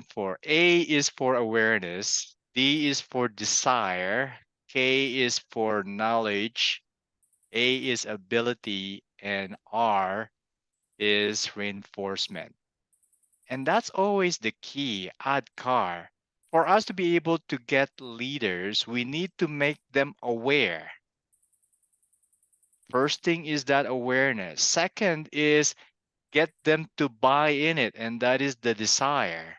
for A is for awareness, D is for desire, K is for knowledge, A is ability, and R is reinforcement. And that's always the key, add car. For us to be able to get leaders, we need to make them aware. First thing is that awareness. Second is get them to buy in it, and that is the desire.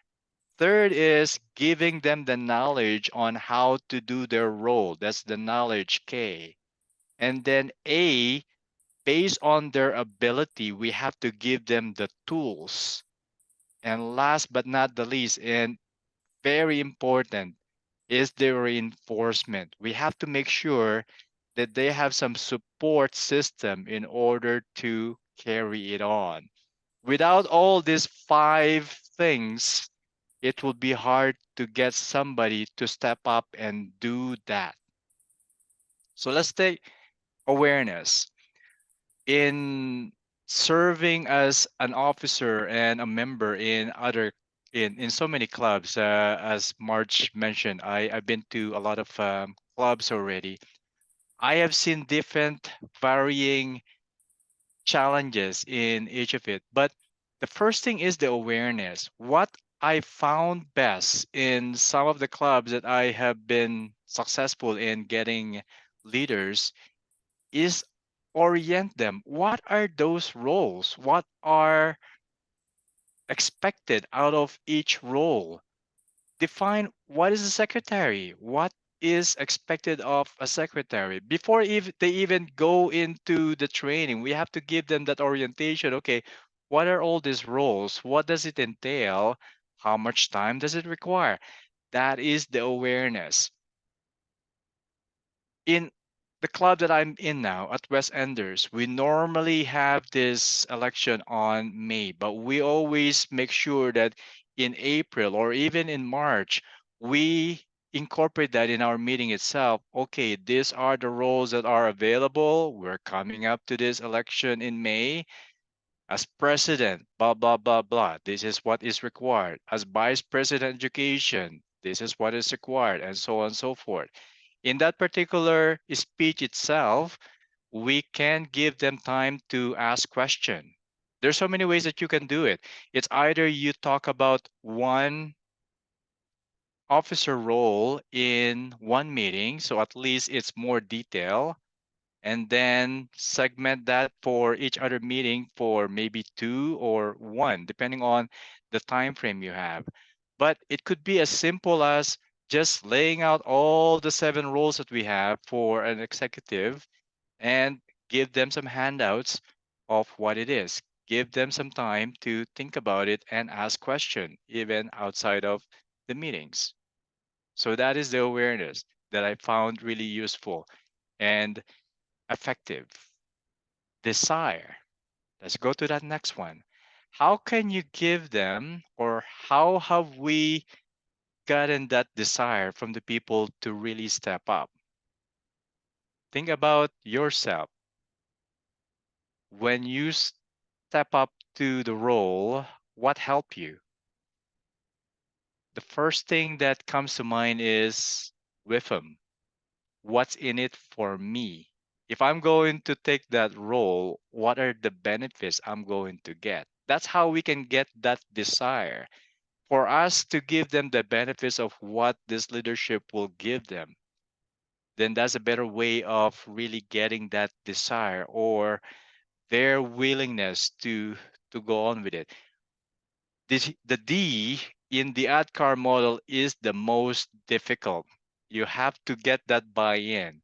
Third is giving them the knowledge on how to do their role. That's the knowledge K. And then A, based on their ability, we have to give them the tools. And last but not the least, and very important, is the reinforcement. We have to make sure that they have some support system in order to carry it on. Without all these five things, it will be hard to get somebody to step up and do that. So let's take awareness. In serving as an officer and a member in other in so many clubs, as Marge mentioned, I've been to a lot of clubs already. I have seen different varying challenges in each of it. But the first thing is the awareness. What I found best in some of the clubs that I have been successful in getting leaders is orient them. What are those roles? What are expected out of each role? Define what is a secretary, what is expected of a secretary before they even go into the training. We have to give them that orientation. Okay, what are all these roles? What does it entail? How much time does it require? That is the awareness. In the club that I'm in now at West Enders, we normally have this election on May, but we always make sure that in April or even in March, we incorporate that in our meeting itself. Okay, these are the roles that are available. We're coming up to this election in May. As president, blah, blah, blah, blah. This is what is required. As vice president education, this is what is required, and so on and so forth. In that particular speech itself, we can give them time to ask question. There's so many ways that you can do it. It's either you talk about one officer role in one meeting, so at least it's more detail, and then segment that for each other meeting for maybe two or one, depending on the time frame you have. But it could be as simple as just laying out all the seven roles that we have for an executive and give them some handouts of what it is. Give them some time to think about it and ask questions, even outside of the meetings. So that is the awareness that I found really useful and effective. Desire. Let's go to that next one. How can you give them, or how have we gotten that desire from the people to really step up? Think about yourself. When you step up to the role, what helped you? The first thing that comes to mind is WIFM. What's in it for me? If I'm going to take that role, what are the benefits I'm going to get? That's how we can get that desire. For us to give them the benefits of what this leadership will give them, then that's a better way of really getting that desire or their willingness to go on with it. The D in the ADKAR model is the most difficult. You have to get that buy-in,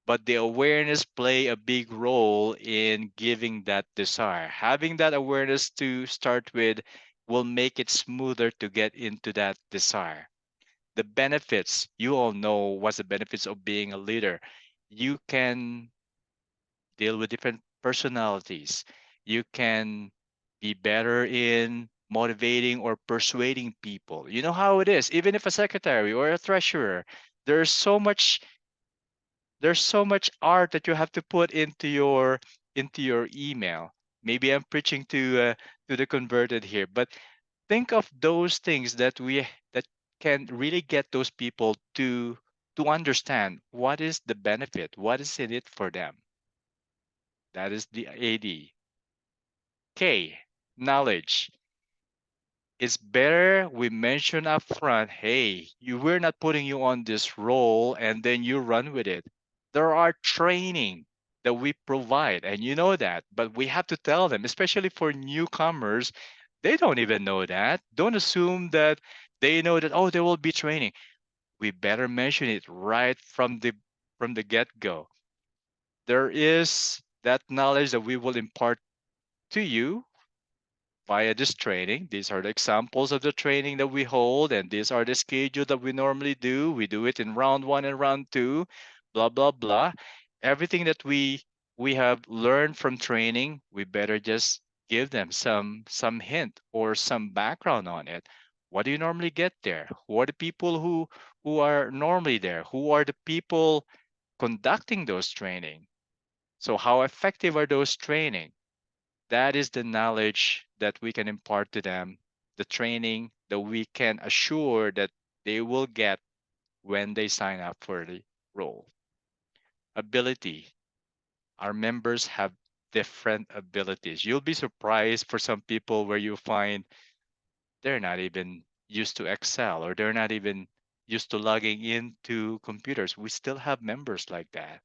but the awareness play a big role in giving that desire. Having that awareness to start with will make it smoother to get into that desire. The benefits, you all know what's the benefits of being a leader. You can deal with different personalities. You can be better in motivating or persuading people. You know how it is, even if a secretary or a treasurer, there's so much there's so much art that you have to put into your email. Maybe I'm preaching to the converted here, but think of those things that can really get those people to understand what is the benefit, what is in it for them. That is the AD. K, knowledge. It's better we mention up front, hey, we're not putting you on this role and then you run with it. There are training that we provide, and you know that, but we have to tell them, especially for newcomers, they don't even know that. Don't assume that they know that, oh, there will be training. We better mention it right from the get-go. There is that knowledge that we will impart to you via this training. These are the examples of the training that we hold, and these are the schedule that we normally do. We do it in round one and round two, blah blah blah. Everything that we have learned from training, we better just give them some hint or some background on it. What do you normally get there? Who are the people who are normally there? Who are the people conducting those training? So how effective are those training? That is the knowledge that we can impart to them, the training that we can assure that they will get when they sign up for the role. Ability. Our members have different abilities. You'll be surprised for some people where you find they're not even used to Excel or they're not even used to logging into computers. We still have members like that.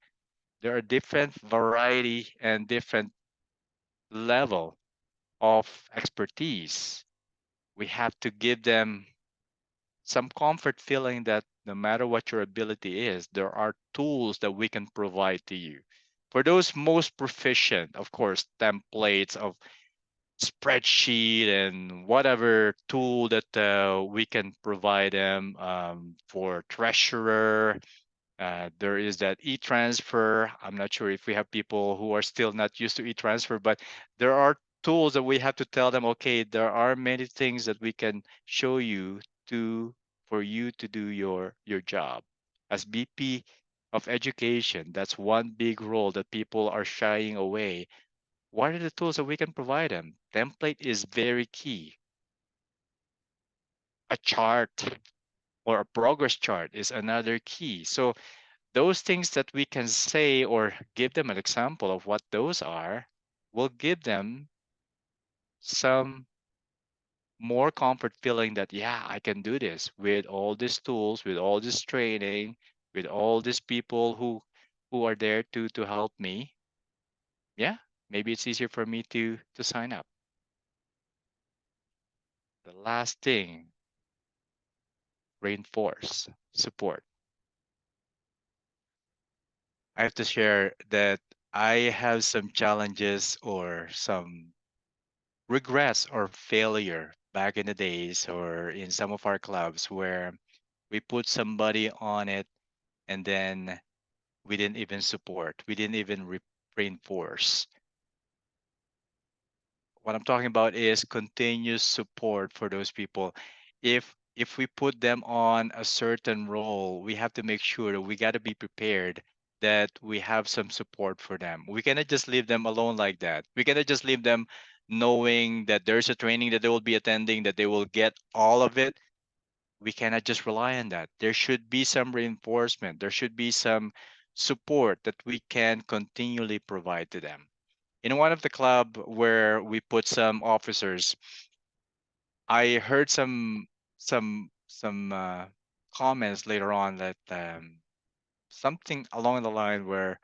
There are different variety and different level of expertise. We have to give them some comfort feeling that no matter what your ability is, there are tools that we can provide to you. For those most proficient, of course, templates of spreadsheet and whatever tool that we can provide them for treasurer. There is that e-transfer. I'm not sure if we have people who are still not used to e-transfer, but there are tools that we have to tell them, okay, there are many things that we can show you to for you to do your job. As BP of education, that's one big role that people are shying away. What are the tools that we can provide them? Template is very key. A chart or a progress chart is another key. So those things that we can say or give them an example of what those are will give them some more comfort feeling that yeah, I can do this with all these tools, with all this training, with all these people who are there to help me. Yeah, maybe it's easier for me to sign up. The last thing, reinforce support. I have to share that I have some challenges or some regrets or failure back in the days or in some of our clubs where we put somebody on it and then we didn't even support, we didn't even reinforce. What I'm talking about is continuous support for those people. If we put them on a certain role, we have to make sure that we got to be prepared that we have some support for them. We cannot just leave them alone like that. We cannot just leave them knowing that there's a training that they will be attending, that they will get all of it. We cannot just rely on that. There should be some reinforcement. There should be some support that we can continually provide to them. In one of the club where we put some officers, I heard some comments later on that something along the line where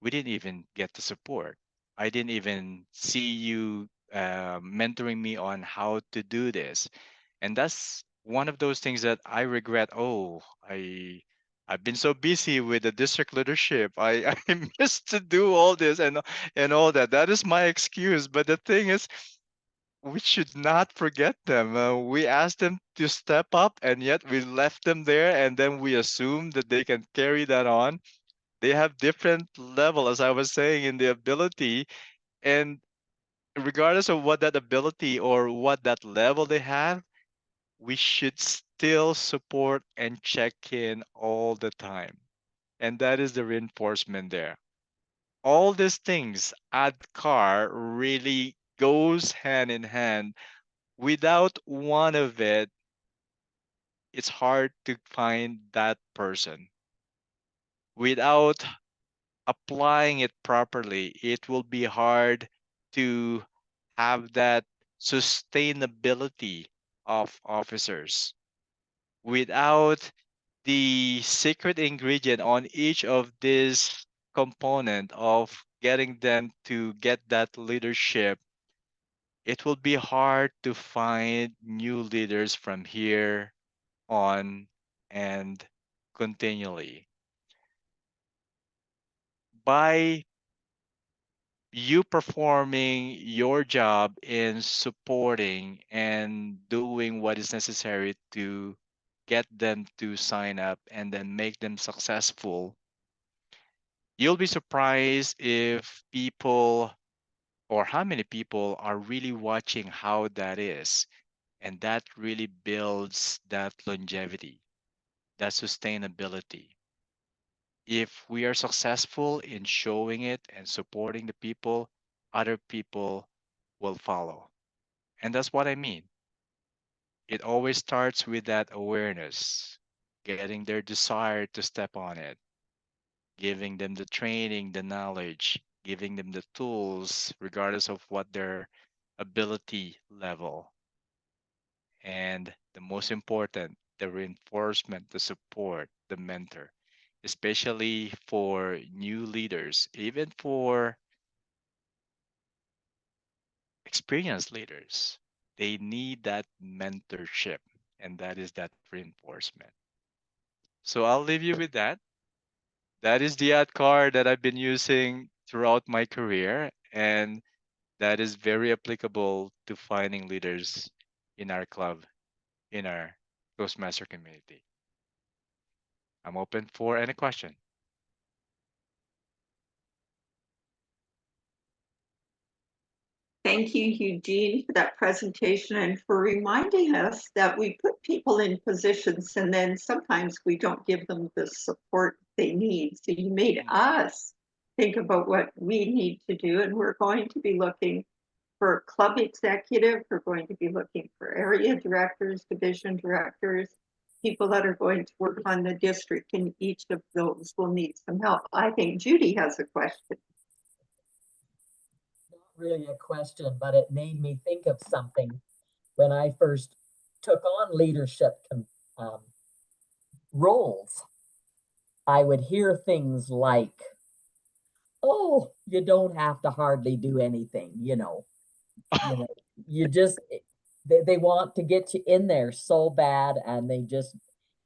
we didn't even get the support. I didn't even see you mentoring me on how to do this, and that's one of those things that I regret. Oh, I've been so busy with the district leadership. I missed to do all this and all that. That is my excuse. But the thing is, we should not forget them. We asked them to step up, and yet we left them there, and then we assume that they can carry that on. They have different level, as I was saying, in the ability, and regardless of what that ability or what that level they have, we should still support and check in all the time. And that is the reinforcement there. All these things add car really goes hand in hand Without one of it, it's hard to find that person. Without applying it properly, it will be hard to have that sustainability of officers. Without the secret ingredient on each of these component of getting them to get that leadership, it will be hard to find new leaders from here on and continually. By you performing your job in supporting and doing what is necessary to get them to sign up and then make them successful, you'll be surprised if people or how many people are really watching how that is. And that really builds that longevity, that sustainability. If we are successful in showing it and supporting the people, other people will follow. And that's what I mean. It always starts with that awareness, getting their desire to step on it, giving them the training, the knowledge, giving them the tools, regardless of what their ability level. And the most important, the reinforcement, the support, the mentor, especially for new leaders, even for experienced leaders. They need that mentorship, and that is that reinforcement. So I'll leave you with that. That is the ad card that I've been using throughout my career, and that is very applicable to finding leaders in our club, in our Toastmaster community. I'm open for any question. Thank you, Eugene, for that presentation and for reminding us that we put people in positions and then sometimes we don't give them the support they need. So you made Mm. us think about what we need to do, and we're going to be looking for club executive, we're going to be looking for area directors, division directors, people that are going to work on the district, and each of those will need some help. I think Judy has a question. Not really a question, but it made me think of something when I first took on leadership um, roles. I would hear things like, "Oh, you don't have to hardly do anything," you know, you just they want to get you in there so bad, and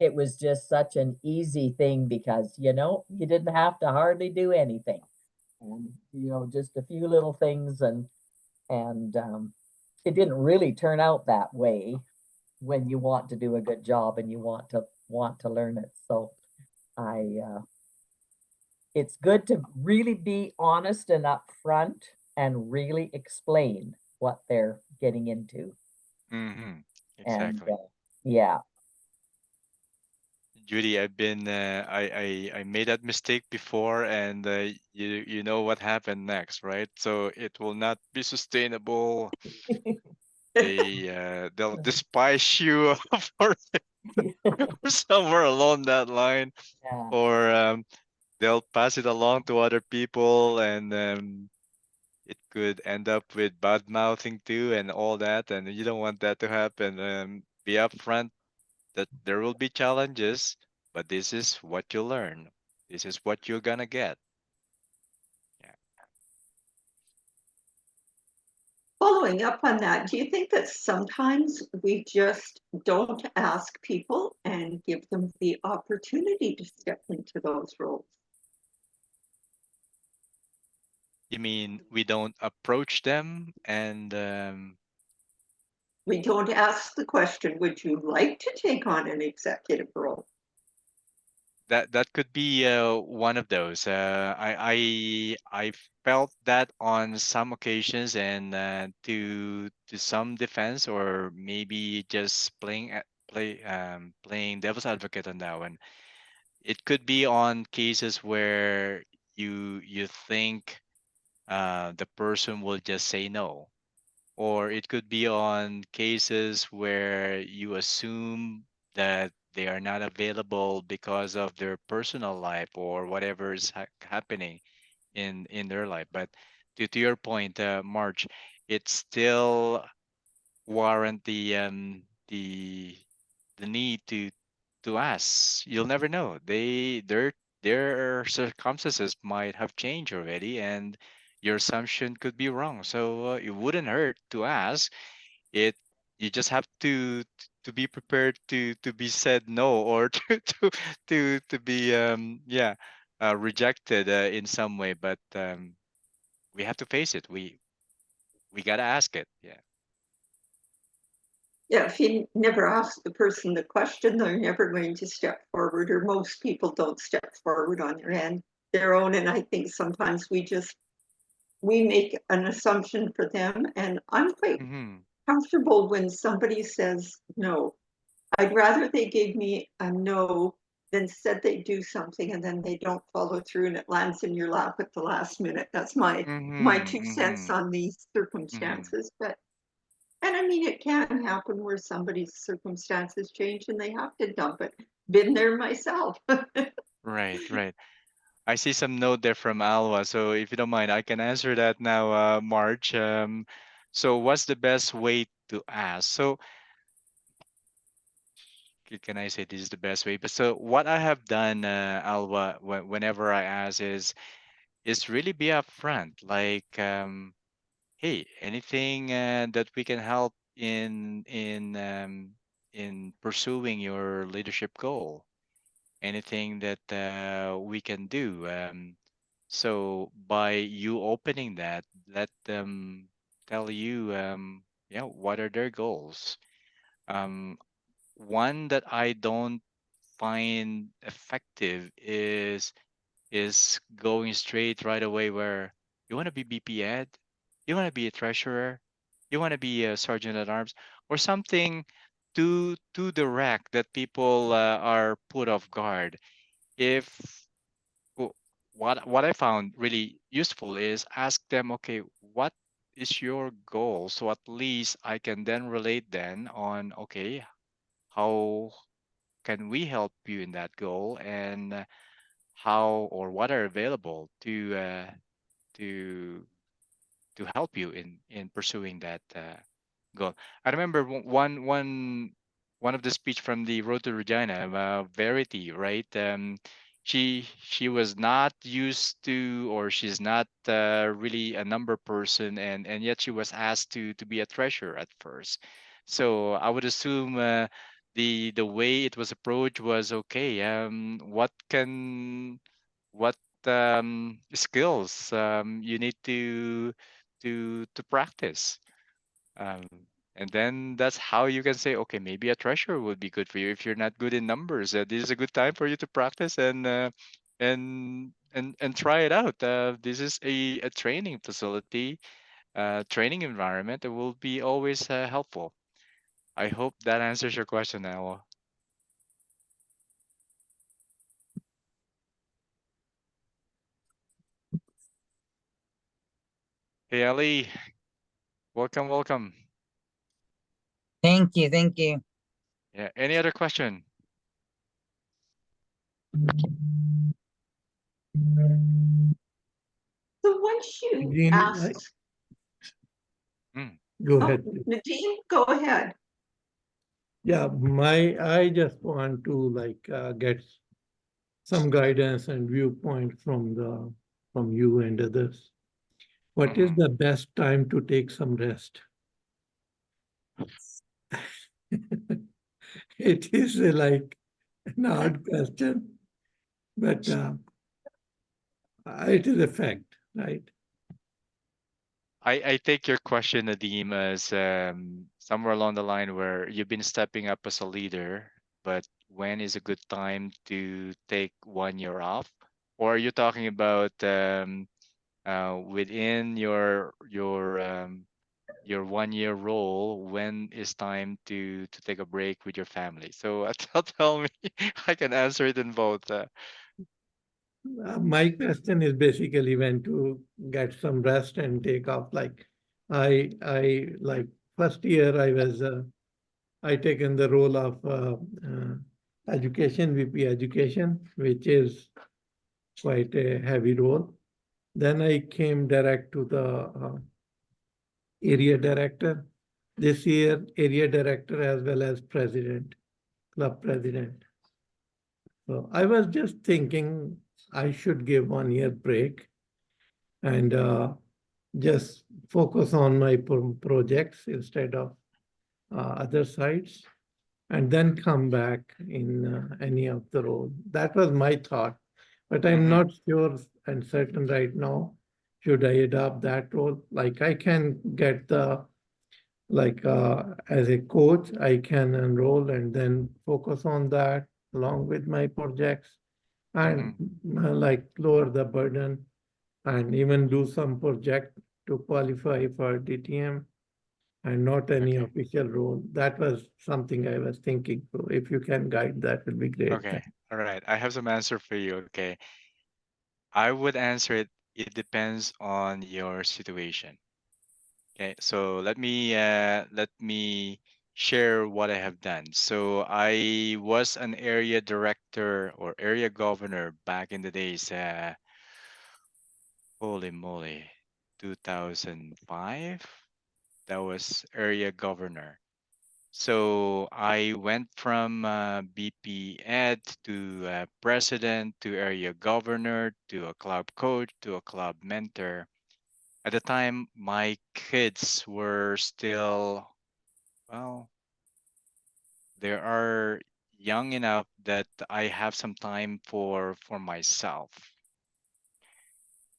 it was just such an easy thing because you didn't have to hardly do anything, and just a few little things, and it didn't really turn out that way when you want to do a good job and you want to learn it. So I it's good to really be honest and upfront and really explain what they're getting into. Hmm. And Exactly. yeah. Judy, I've been I made that mistake before, and you know what happened next, right? So it will not be sustainable. They'll despise you for somewhere along that line, Yeah. or they'll pass it along to other people, and it could end up with bad mouthing too, and all that. And you don't want that to happen. Be upfront that there will be challenges, but this is what you learn. This is what you're gonna get. Yeah. Following up on that, do you think that sometimes we just don't ask people and give them the opportunity to step into those roles? You mean we don't approach them and We don't ask the question, would you like to take on an executive role? that could be one of those. I felt that on some occasions, and to some defense, or maybe just playing devil's advocate on that one. It could be on cases where you think the person will just say no, or it could be on cases where you assume that they are not available because of their personal life or whatever is happening in their life. But to your point, March, it still warrant the need to ask. You'll never know. Their circumstances might have changed already, and your assumption could be wrong. So it wouldn't hurt to ask. It You just have to be prepared to be said no, or to be rejected in some way. But we have to face it. We gotta ask it. Yeah. Yeah, if you never ask the person the question, they're never going to step forward, or most people don't step forward on their own. And I think sometimes we make an assumption for them. And I'm quite Mm-hmm. comfortable when somebody says no. I'd rather they gave me a no than said they do something and then they don't follow through and it lands in your lap at the last minute. That's my Mm-hmm. 2 cents Mm-hmm. on these Mm-hmm. circumstances. But and I mean, it can happen where somebody's circumstances change and they have to dump it. Been there myself. Right, right. I see some note there from Alwa. So if you don't mind, I can answer that now, March. So what's the best way to ask? So can I say this is the best way? But so what I have done, Alwa, whenever I ask is really be upfront. Like, hey, anything that we can help in pursuing your leadership goal? Anything that we can do? So by you opening that, let them tell you, yeah, what are their goals. Um, One that I don't find effective is going straight right away where you want to be BP ed, you want to be a treasurer, you want to be a sergeant at arms, or something too direct that people are put off guard. If w- what I found really useful is ask them, okay, what is your goal? So at least I can then relate then on, okay, how can we help you in that goal, and how or what are available to to help you in pursuing that goal. I remember one of the speech from the Road to Regina, Verity, right? She was not used to, or she's not really a number person, and yet she was asked to be a treasurer at first. So I would assume the way it was approached was okay. What skills you need to practice, um, and then that's how you can say, okay, maybe a treasure would be good for you if you're not good in numbers. This is a good time for you to practice and try it out. This is a training facility, training environment that will be always helpful. I hope that answers your question now. Hey, Ali, welcome, welcome. Thank you, thank you. Yeah, any other question? So once you Eugene, ask, Mm, go oh, ahead. Nadine, go ahead. Yeah, I just want to get some guidance and viewpoint from you and others. What is mhm. the best time to take some rest? It is like an odd question, but it is a fact, right? I take your question, Nadeem, as somewhere along the line where you've been stepping up as a leader, but when is a good time to take 1 year off? Or are you talking about within your 1 year role, when is time to take a break with your family? So tell me, I can answer it in both. My question is basically when to get some rest and take off like I like first year I taken the role of education, VP education, which is quite a heavy role. Then I came direct to the area director. This year, area director as well as president, club president. So I was just thinking I should give 1 year break and just focus on my projects instead of other sides, and then come back in any of the role. That was my thought, but I'm Mm-hmm. not sure and certain right now. Should I adopt that role? Like I can get the like as a coach, I can enroll and then focus on that along with my projects Mm-hmm. and like lower the burden and even do some project to qualify for DTM and not any Okay. official role. That was something I was thinking. So if you can guide, that would be great. Okay. All right. I have some answer for you. Okay. I would answer it. It depends on your situation. Okay. So let me share what I have done. So I was an area director or area governor back in the days. Holy moly, 2005. That was area governor. So I went from BP Ed to president to area governor to a club coach to a club mentor. At the time, my kids were still, well, they are young enough that I have some time for myself.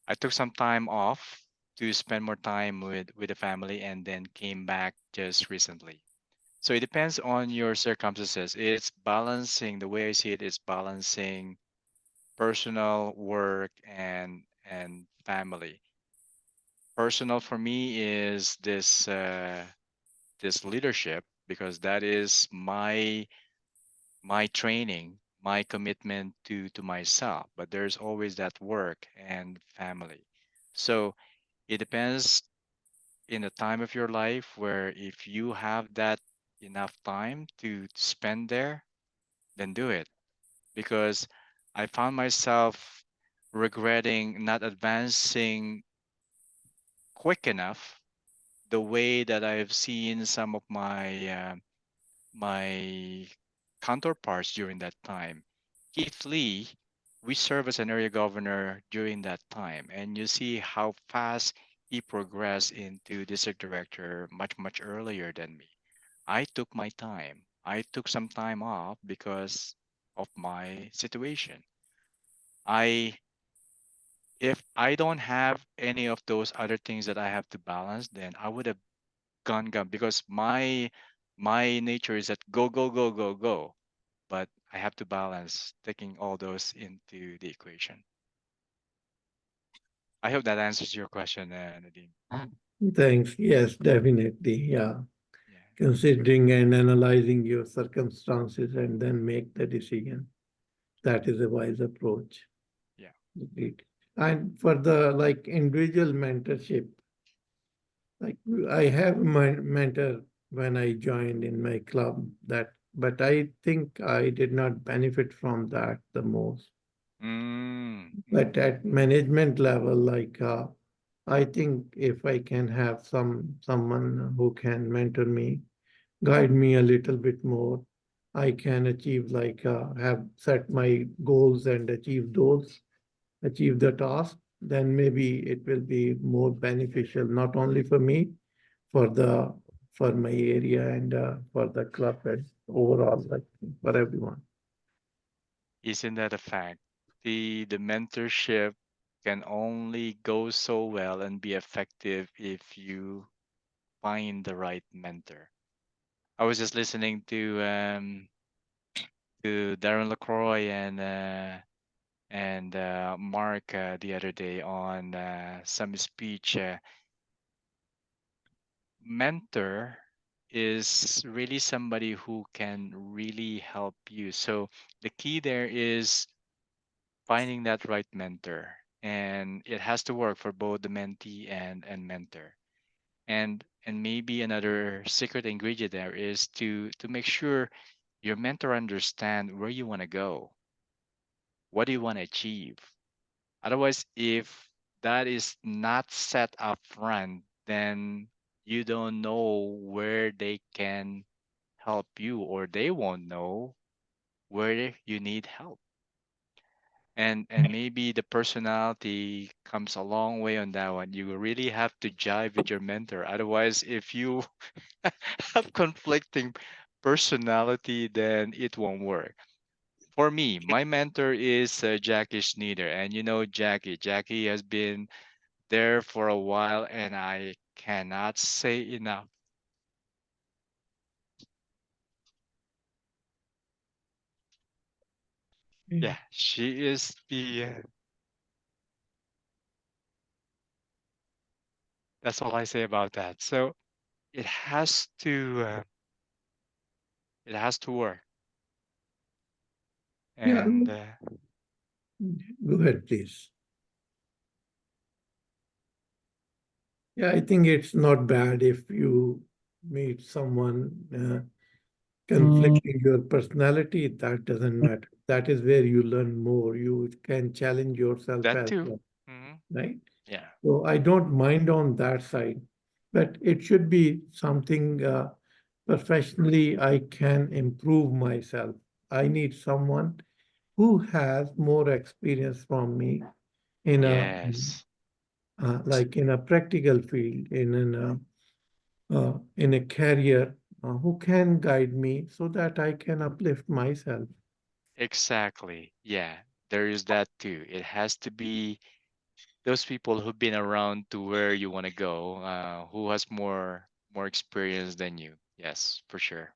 I took some time off to spend more time with the family and then came back just recently. So it depends on your circumstances. It's balancing, the way I see it is balancing personal work and family. Personal for me is this leadership because that is my training, my commitment to myself. But there's always that work and family. So it depends in the time of your life where if you have that enough time to spend there, then do it. Because I found myself regretting not advancing quick enough the way that I've seen some of my counterparts during that time. Keith Lee, we served as an area governor during that time, and you see how fast he progressed into district director much earlier than me. I took my time. I took some time off because of my situation. I if I don't have any of those other things that I have to balance, then I would have gone because my nature is that go. But I have to balance taking all those into the equation. I hope that answers your question, Nadine. Thanks. Yes, definitely. Yeah. Yeah, Considering and analyzing your circumstances and then make the decision. That is a wise approach. yeah. Agreed. And for the like individual mentorship, like I have my mentor when I joined in my club that, but I think I did not benefit from that the most. But Mm-hmm. at management level, like I think if I can have someone who can mentor me, guide me a little bit more, I can achieve like have set my goals and achieve those, achieve the task, then maybe it will be more beneficial, not only for me, for the for my area and for the club and overall, like for everyone. Isn't that a fact? The mentorship can only go so well and be effective if you find the right mentor. I was just listening to Darren Lacroix and Mark the other day on some speech. Mentor is really somebody who can really help you. So the key there is finding that right mentor, and it has to work for both the mentee and mentor. And maybe another secret ingredient there is to make sure your mentor understand where you want to go, what do you want to achieve. Otherwise, if that is not set up front, then you don't know where they can help you, or they won't know where you need help. And maybe the personality comes a long way on that one. You really have to jive with your mentor. Otherwise, if you have conflicting personality, then it won't work. For me, my mentor is Jackie Schneider, and you know Jackie. Jackie has been there for a while, and I cannot say enough. Yeah, she is the. That's all I say about that. So it has to. It has to work, Yeah, and go ahead, please. Yeah, I think it's not bad if you meet someone conflicting your personality. That doesn't matter. That is where you learn more. You can challenge yourself that as too. well, Hmm. right? Yeah, So I don't mind on that side, but it should be something professionally I can improve myself. I need someone who has more experience from me in a yes, like in a practical field, in a career, who can guide me so that I can uplift myself. exactly. Yeah, there is that too. It has to be those people who've been around to where you want to go, who has more experience than you. Yes, for sure.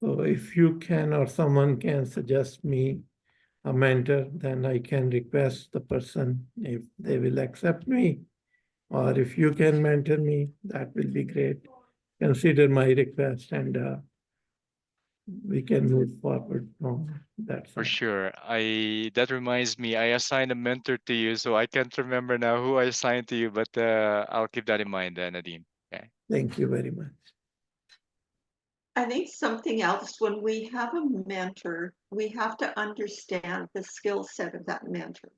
So if you can or someone can suggest me a mentor, then I can request the person if they will accept me. Or if you can mentor me, that will be great. Consider my request and we can move forward from that For side. sure. I that reminds me, I assigned a mentor to you, so I can't remember now who I assigned to you, but I'll keep that in mind, Nadine. Okay. Thank you very much. I think something else, when we have a mentor, we have to understand the skill set of that mentor.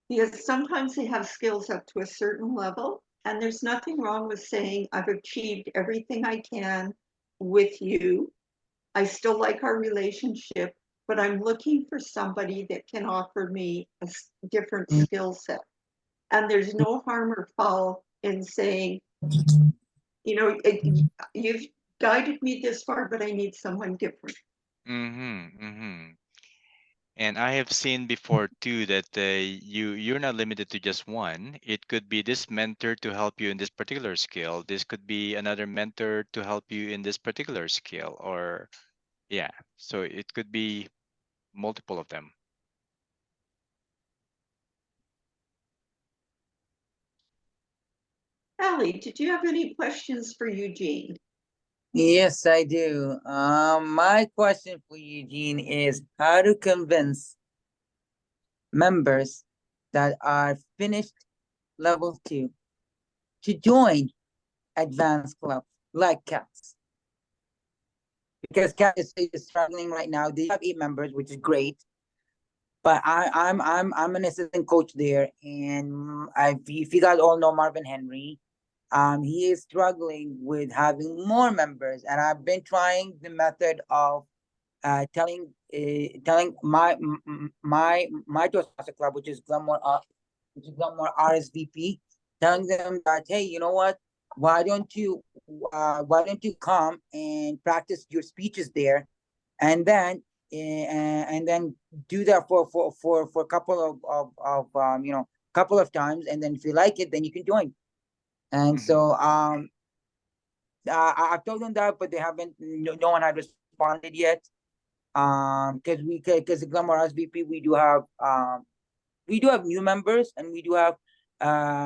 Because sometimes they have skills up to a certain level, and there's nothing wrong with saying, I've achieved everything I can with you. I still like our relationship, but I'm looking for somebody that can offer me a different skill set. And there's no harm or foul in saying, you've guided me this far, but I need someone different. Mm-hmm. Mm-hmm. And I have seen before too that you're not limited to just one. It could be this mentor to help you in this particular skill. This could be another mentor to help you in this particular skill, or yeah. So it could be multiple of them. Allie, did you have any questions for Eugene? Yes, I do. My question for Eugene is how to convince members that are finished level 2 to join advanced clubs like CATS. Because CATS is struggling right now. They have 8 members, which is great. But I'm an assistant coach there, and if you guys all know Marvin Henry, he is struggling with having more members, and I've been trying the method of telling my Toastmaster club, which is Glenmore RSVP, telling them that, hey, you know what? Why don't you come and practice your speeches there, and then do that for a couple of times, and then if you like it, then you can join. And Mm-hmm. so I've told them that, but they haven't. No one had responded yet. Because the Glamour SVP, we do have new members, and we do have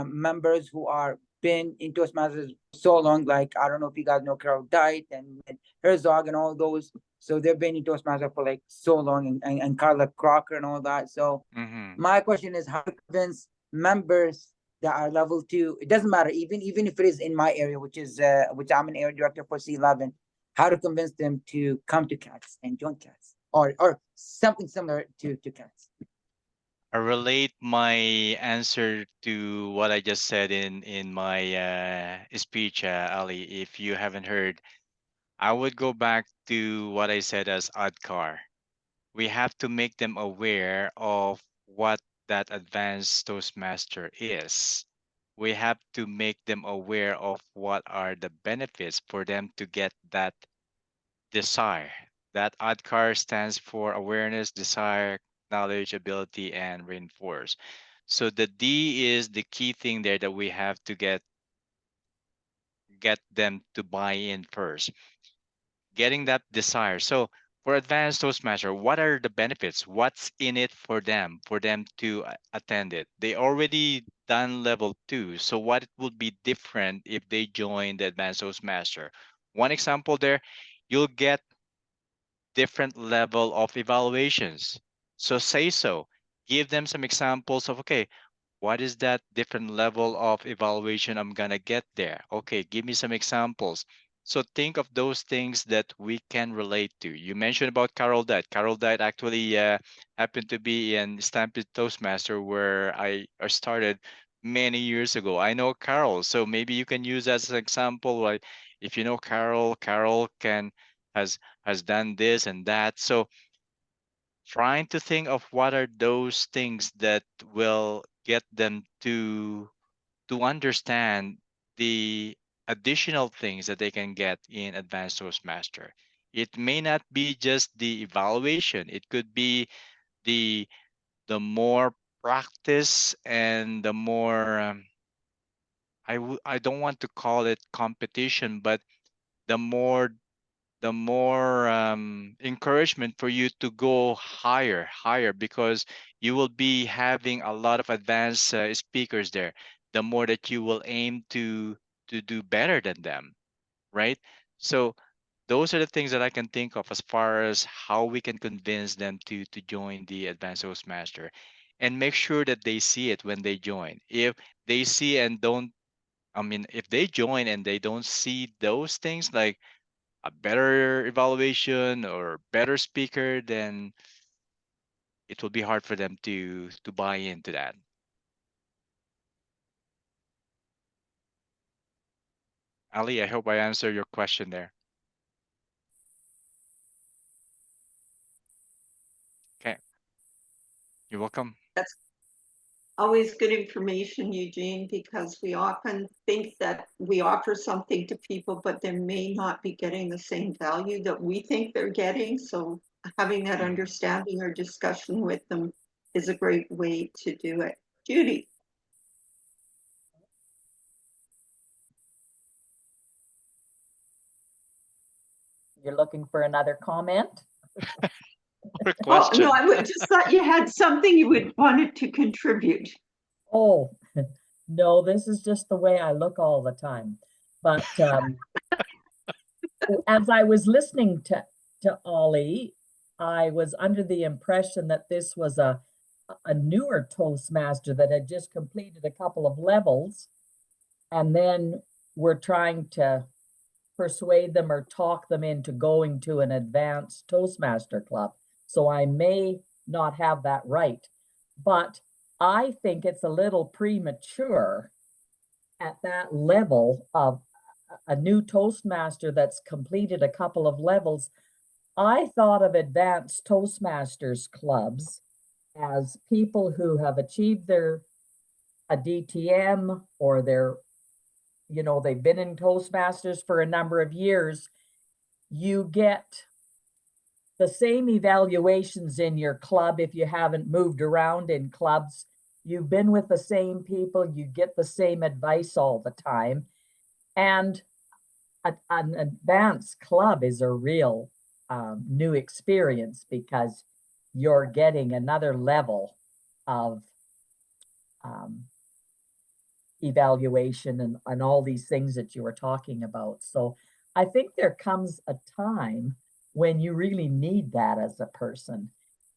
members who are been in Toastmasters so long. Like, I don't know if you guys know Carol Diet and Herzog and all those. So they've been in Toastmaster for like so long, and Carla Crocker and all that. So my question is how to convince members that are level 2. It doesn't matter, even if it is in my area, which I'm an area director for C11. How to convince them to come to CATS and join CATS, or something similar to CATS. I relate my answer to what I just said in my speech, Ali. If you haven't heard, I would go back to what I said as Adkar. We have to make them aware of what that advanced Toastmaster is. We have to make them aware of what are the benefits for them to get that desire. That ADKAR stands for awareness, desire, knowledge, ability, and reinforce. So the D is the key thing there that we have to get them to buy in first. Getting that desire. So for advanced Toastmaster, what are the benefits? What's in it for them to attend it? They already done level 2. So what would be different if they join the advanced Toastmaster? One example there, you'll get different level of evaluations. So say so. Give them some examples of, okay, what is that different level of evaluation I'm gonna get there? Okay, give me some examples. So think of those things that we can relate to. You mentioned about Carol Dite. Carol Dite actually happened to be in Stampede Toastmaster where I started many years ago. I know Carol, so maybe you can use that as an example. Like if you know Carol, Carol can has done this and that. So trying to think of what are those things that will get them to understand the additional things that they can get in advanced toastmaster. It may not be just the evaluation, it could be the more practice and the more I don't want to call it competition, but the more encouragement for you to go higher, because you will be having a lot of advanced speakers there. The more that you will aim to do better than them, right? So those are the things that I can think of as far as how we can convince them to join the advanced Toastmaster, and make sure that they see it when they join. If they see and don't, I mean, if they join and they don't see those things like a better evaluation or better speaker, then it will be hard for them to buy into that. Ali, I hope I answered your question there. Okay, you're welcome. That's always good information, Eugene, because we often think that we offer something to people, but they may not be getting the same value that we think they're getting. So having that understanding or discussion with them is a great way to do it. Judy. You're looking for another comment? Or Oh, no, question. I would just thought you had something you would wanted to contribute. Oh, no, this is just the way I look all the time. But as I was listening to Ollie, I was under the impression that this was a newer Toastmaster that had just completed a couple of levels, and then we're trying to persuade them or talk them into going to an advanced Toastmaster club. So I may not have that right, but I think it's a little premature at that level of a new Toastmaster that's completed a couple of levels. I thought of advanced Toastmasters clubs as people who have achieved their a DTM, or they've been in Toastmasters for a number of years. You get the same evaluations in your club if you haven't moved around in clubs. You've been with the same people, you get the same advice all the time. And an advanced club is a real new experience, because you're getting another level of um, evaluation and all these things that you were talking about. So I think there comes a time when you really need that as a person.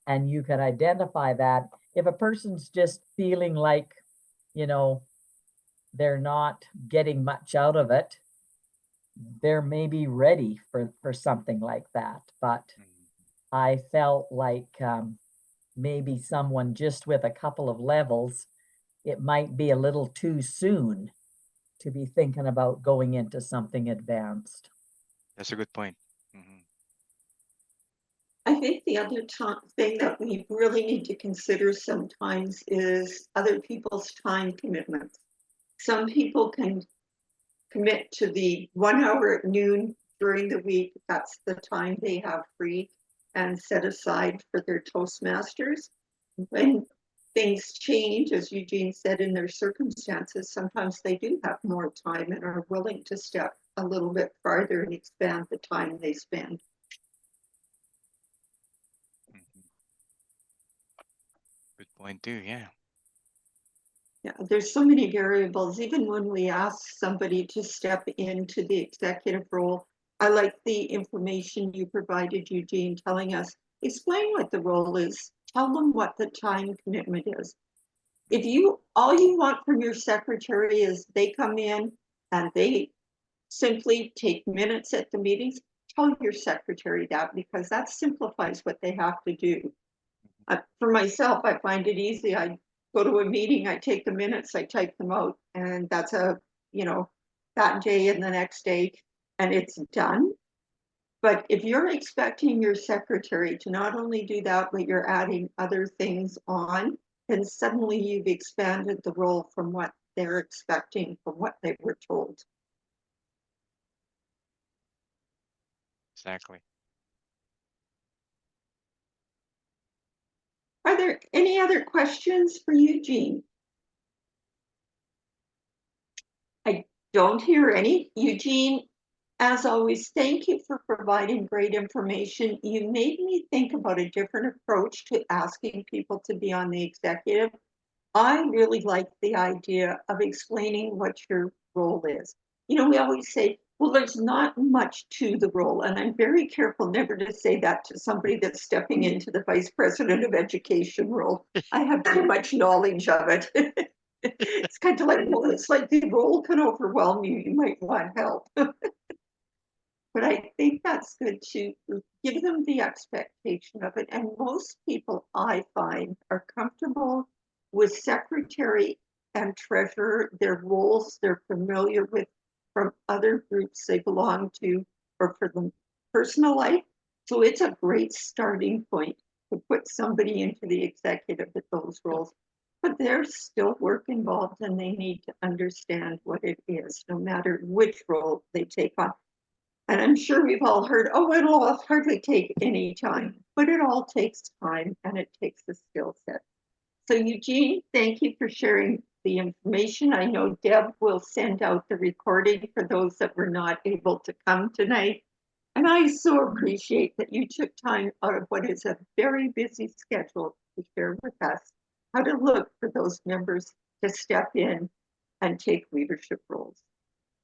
And you can identify that if a person's just feeling like, you know, they're not getting much out of it, they're maybe ready for something like that. But I felt like maybe someone just with a couple of levels, it might be a little too soon to be thinking about going into something advanced. That's a good point. Mhm. I think the other thing that we really need to consider sometimes is other people's time commitments. Some people can commit to the 1 hour at noon during the week. That's the time they have free and set aside for their Toastmasters. When things change, as Eugene said, in their circumstances, sometimes they do have more time and are willing to step a little bit farther and expand the time they spend. Mhm. Good point too. Yeah. Yeah, there's so many variables. Even when we ask somebody to step into the executive role, I like the information you provided, Eugene, telling us, explain what the role is, tell them what the time commitment is. If all you want from your secretary is they come in and they simply take minutes at the meetings, tell your secretary that, because that simplifies what they have to do. For myself, I find it easy. I go to a meeting, I take the minutes, I type them out, and that's that day and the next day, and it's done. But if you're expecting your secretary to not only do that, but you're adding other things on, then suddenly you've expanded the role from what they're expecting, from what they were told. Exactly. Are there any other questions for Eugene? I don't hear any. Eugene, as always, thank you for providing great information. You made me think about a different approach to asking people to be on the executive. I really like the idea of explaining what your role is. We always say, well, there's not much to the role. And I'm very careful never to say that to somebody that's stepping into the vice president of education role. I have too much knowledge of it. It's kind of like, well, it's like the role can overwhelm you. You might want help. But I think that's good to give them the expectation of it. And most people, I find, are comfortable with secretary and treasurer, their roles they're familiar with from other groups they belong to or for the personal life. So it's a great starting point to put somebody into the executive with those roles. But there's still work involved and they need to understand what it is, no matter which role they take on. And I'm sure we've all heard, oh, it'll hardly take any time, but it all takes time and it takes a skill set. So Eugene, thank you for sharing the information. I know Deb will send out the recording for those that were not able to come tonight. And I so appreciate that you took time out of what is a very busy schedule to share with us how to look for those members to step in and take leadership roles.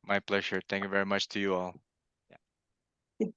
My pleasure. Thank you very much to you all. Yeah.